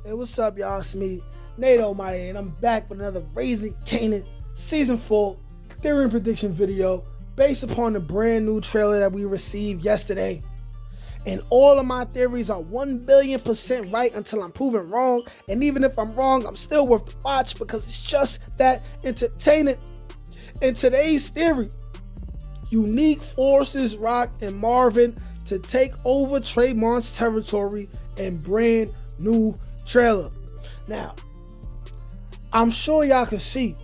Hey, what's up, y'all? It's me, Nate Almighty, and I'm back with another Raising Kanan Season 4 theory and prediction video based upon the brand new trailer that we received yesterday. And all of my theories are 1,000,000,000% right until I'm proven wrong. And even if I'm wrong, I'm still worth the watch because it's just that entertaining. In today's theory, Unique forces Rock and Marvin to take over Traymont's territory and brand new trailer. Now, I'm sure y'all can see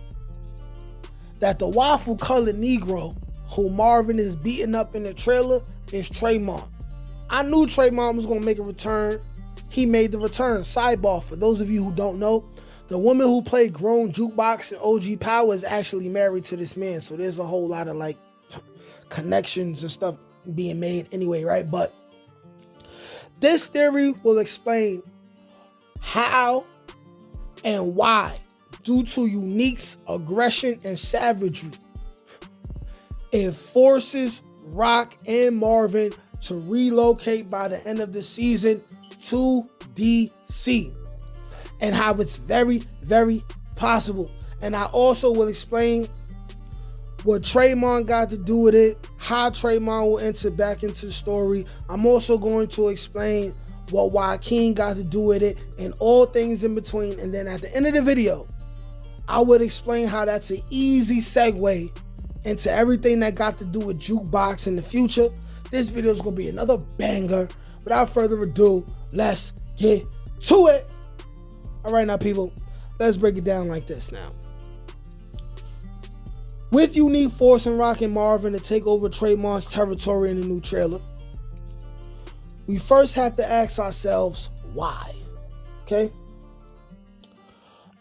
that the waffle colored Negro who Marvin is beating up in the trailer is Traymont. I knew Traymont was going to make a return. He made the return. Sidebar, for those of you who don't know, the woman who played Grown Jukebox in OG Power is actually married to this man. So there's a whole lot of like connections and stuff being made anyway, right? But this theory will explain how and why, due to Unique's aggression and savagery, it forces Rock and Marvin to relocate by the end of the season to DC, and how it's very, very possible. And I also will explain what Traymont got to do with it, how Traymont will enter back into the story. I'm also going to explain what Joaquin got to do with it and all things in between. And then at the end of the video, I would explain how that's an easy segue into everything that got to do with Jukebox in the future. This video is going to be another banger. Without further ado, let's get to it. All right, now, people, let's break it down like this now. With Unique forcing Rock and Marvin to take over Traymont's territory in the new trailer, we first have to ask ourselves why, okay?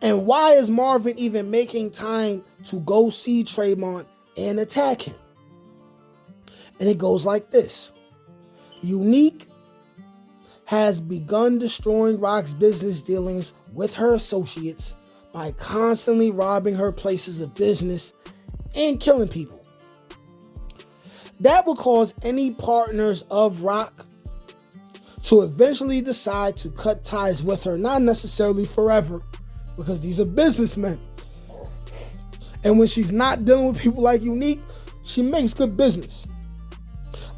And why is Marvin even making time to go see Traymont and attack him? And it goes like this. Unique has begun destroying Rock's business dealings with her associates by constantly robbing her places of business and killing people. That will cause any partners of Rock to eventually decide to cut ties with her, not necessarily forever, because these are businessmen. And when she's not dealing with people like Unique, she makes good business.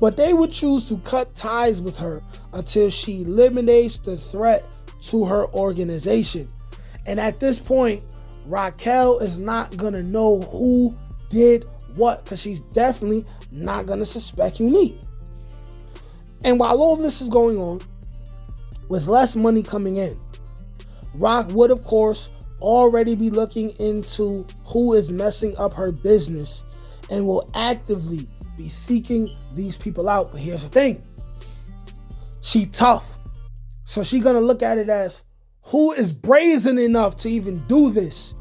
But they would choose to cut ties with her until she eliminates the threat to her organization. And at this point, Raquel is not gonna know who did what, because she's definitely not gonna suspect Unique. And while all this is going on, with less money coming in, Rock would, of course, already be looking into who is messing up her business and will actively be seeking these people out. But here's the thing. She tough. So she gonna look at it as, who is brazen enough to even do this?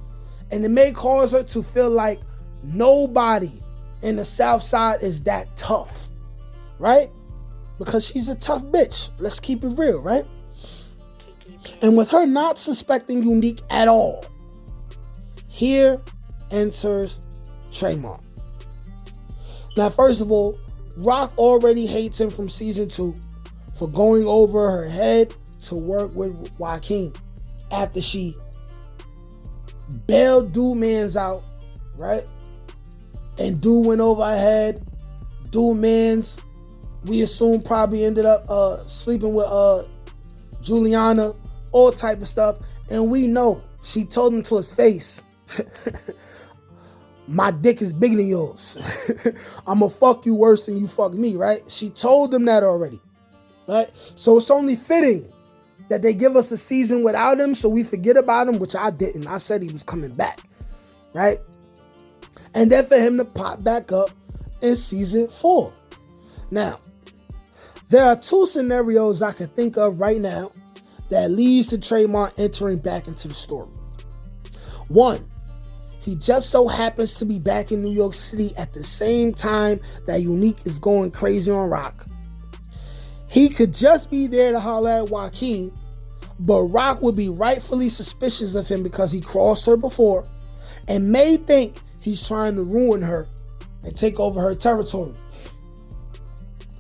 And it may cause her to feel like nobody in the South Side is that tough, right? Because she's a tough bitch. Let's keep it real, right? And with her not suspecting Unique at all, here enters Traymont. Now, first of all, Rock already hates him from season 2 for going over her head to work with Joaquin after she bailed Dude Mans out, right? And Dude went over her head. Dude Mans, we assume, probably ended up sleeping with Juliana, all type of stuff. And we know she told him to his face, my dick is bigger than yours. I'ma fuck you worse than you fuck me, right? She told him that already, right? So it's only fitting that they give us a season without him so we forget about him, which I didn't. I said he was coming back, right? And then for him to pop back up in season 4. Now, there are 2 scenarios I can think of right now that leads to Traymont entering back into the story. 1, he just so happens to be back in New York City at the same time that Unique is going crazy on Rock. He could just be there to holler at Joaquin, but Rock would be rightfully suspicious of him because he crossed her before and may think he's trying to ruin her and take over her territory.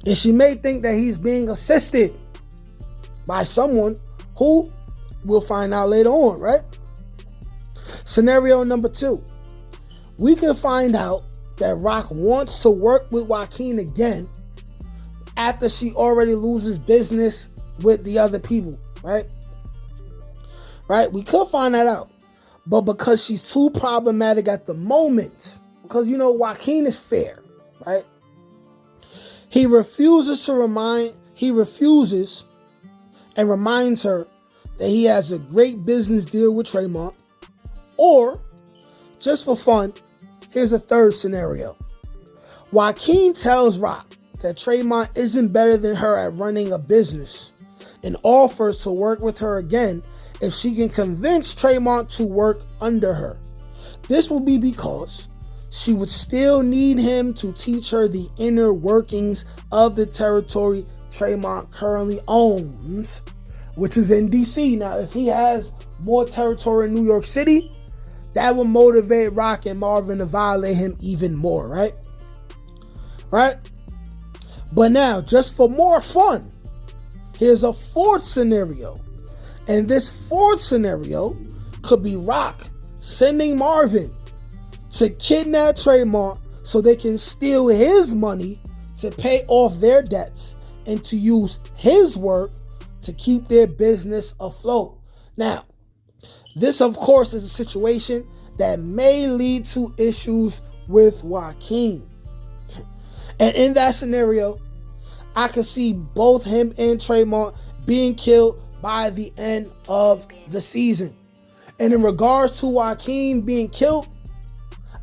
And she may think that he's being assisted by someone who We'll find out later on, right? Scenario number 2. We can find out that Rock wants to work with Joaquin again after she already loses business with the other people, right? Right? We could find that out. But because she's too problematic at the moment, because, you know, Joaquin is fair, right? He refuses and reminds her that he has a great business deal with Traymont. Or, just for fun, here's a third scenario. Joaquin tells Rock that Traymont isn't better than her at running a business and offers to work with her again if she can convince Traymont to work under her. This will be because she would still need him to teach her the inner workings of the territory Traymont currently owns, which is in DC. Now, if he has more territory in New York City, that will motivate Rock and Marvin to violate him even more, right? Right? But now, just for more fun, here's a fourth scenario. And this fourth scenario could be Rock sending Marvin to kidnap Traymont so they can steal his money to pay off their debts and to use his work to keep their business afloat. Now, this, of course, is a situation that may lead to issues with Joaquin. And in that scenario, I could see both him and Traymont being killed by the end of the season. And in regards to Joaquin being killed,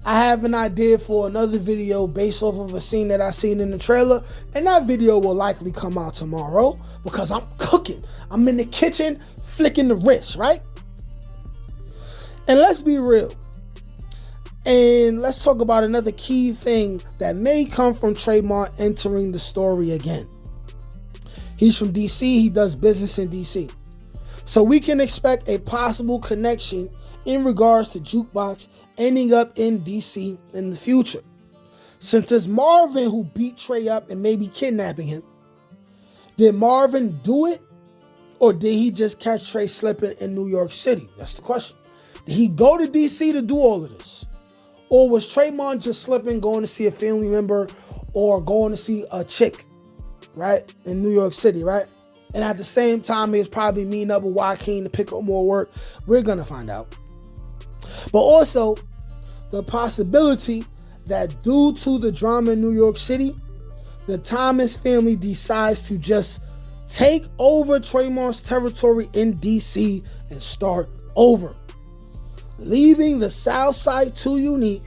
I have an idea for another video based off of a scene that I seen in the trailer. And that video will likely come out tomorrow because I'm cooking. I'm in the kitchen flicking the wrist, right? And let's be real. And let's talk about another key thing that may come from Traymont entering the story again. He's from DC. He does business in DC. So we can expect a possible connection in regards to Jukebox ending up in DC in the future. Since it's Marvin who beat Trey up and maybe kidnapping him, did Marvin do it? Or did he just catch Trey slipping in New York City? That's the question. Did he go to DC to do all of this? Or was Traymont just slipping, going to see a family member or going to see a chick, right, in New York City, right? And at the same time, he was probably meeting up with Joaquin to pick up more work. We're going to find out. But also, the possibility that due to the drama in New York City, the Thomas family decides to just take over Traymont's territory in DC and start over, leaving the South Side too unique,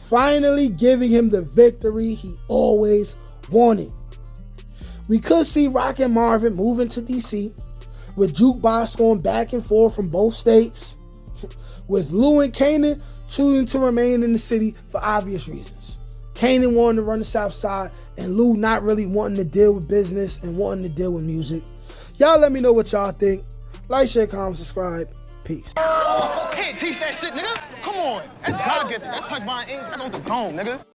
finally giving him the victory he always wanted. We could see Rock and Marvin moving to DC, with Jukebox going back and forth from both states, with Lou and Kanan choosing to remain in the city for obvious reasons. Kanan wanting to run the South Side, and Lou not really wanting to deal with business and wanting to deal with music. Y'all let me know what y'all think. Like, share, comment, subscribe. Peace. Can't teach that shit, nigga. Come on. That's God-gifted. That's touch my ink. That's on the dome, nigga.